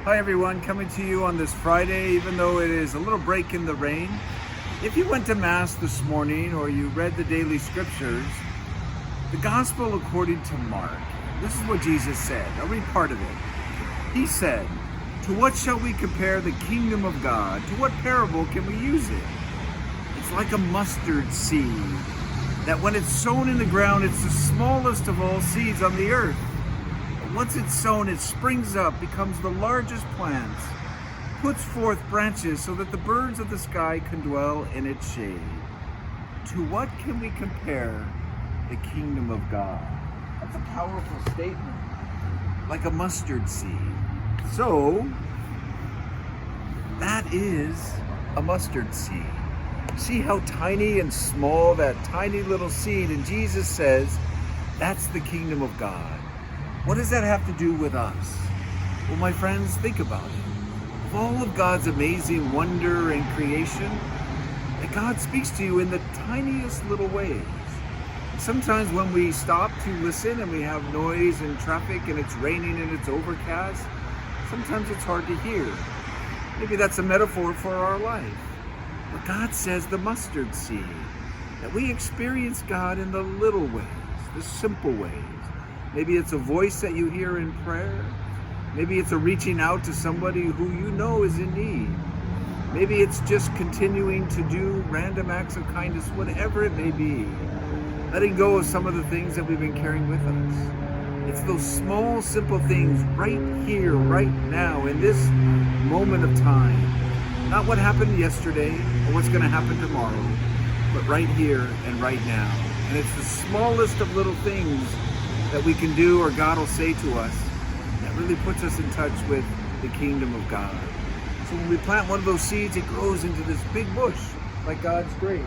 Hi everyone, coming to you on this Friday, even though it is a little break in the rain. If you went to Mass this morning or you read the daily scriptures, the Gospel according to Mark, this is what Jesus said. I'll read part of it. He said, "To what shall we compare the kingdom of God? To what parable can we use it? It's like a mustard seed, that when it's sown in the ground, it's the smallest of all seeds on the earth. Once it's sown, it springs up, becomes the largest plant, puts forth branches so that the birds of the sky can dwell in its shade. To what can we compare the kingdom of God?" That's a powerful statement. Like a mustard seed. So, that is a mustard seed. See how tiny and small that tiny little seed, and Jesus says, that's the kingdom of God. What does that have to do with us? Well, my friends, think about it. Of all of God's amazing wonder and creation, that God speaks to you in the tiniest little ways. Sometimes when we stop to listen and we have noise and traffic and it's raining and it's overcast, sometimes it's hard to hear. Maybe that's a metaphor for our life. But God says the mustard seed, that we experience God in the little ways, the simple ways. Maybe it's a voice that you hear in prayer. Maybe it's a reaching out to somebody who you know is in need. Maybe it's just continuing to do random acts of kindness, whatever it may be. Letting go of some of the things that we've been carrying with us. It's those small, simple things right here, right now, in this moment of time. Not what happened yesterday or what's going to happen tomorrow, but right here and right now. And it's the smallest of little things that we can do or God will say to us that really puts us in touch with the kingdom of God. So when we plant one of those seeds, it grows into this big bush by God's grace.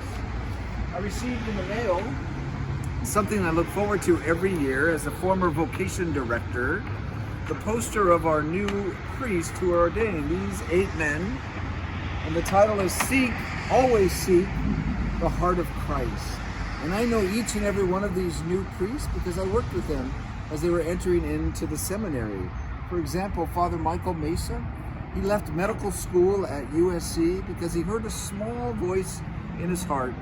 I received in the mail something I look forward to every year as a former vocation director, the poster of our new priests who are ordained, these 8 men, and the title is "Seek, Always Seek the Heart of Christ." And I know each and every one of these new priests because I worked with them as they were entering into the seminary. For example, Father Michael Mesa, he left medical school at USC because he heard a small voice in his heart,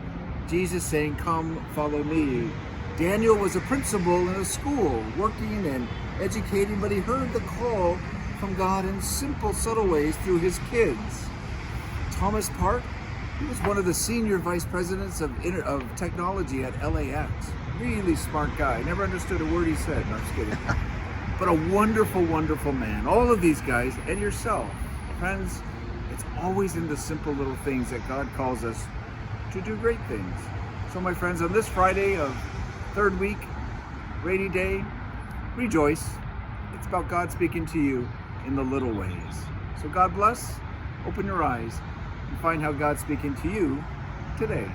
Jesus saying, "Come, follow me." Daniel was a principal in a school, working and educating, but he heard the call from God in simple, subtle ways through his kids. Thomas Park, he was one of the senior vice presidents of technology at LAX. Really smart guy. Never understood a word he said. No, I'm just kidding. But a wonderful, wonderful man. All of these guys and yourself. Friends, it's always in the simple little things that God calls us to do great things. So my friends, on this Friday of 3rd week, rainy day, rejoice. It's about God speaking to you in the little ways. So God bless. Open your eyes and find how God's speaking to you today.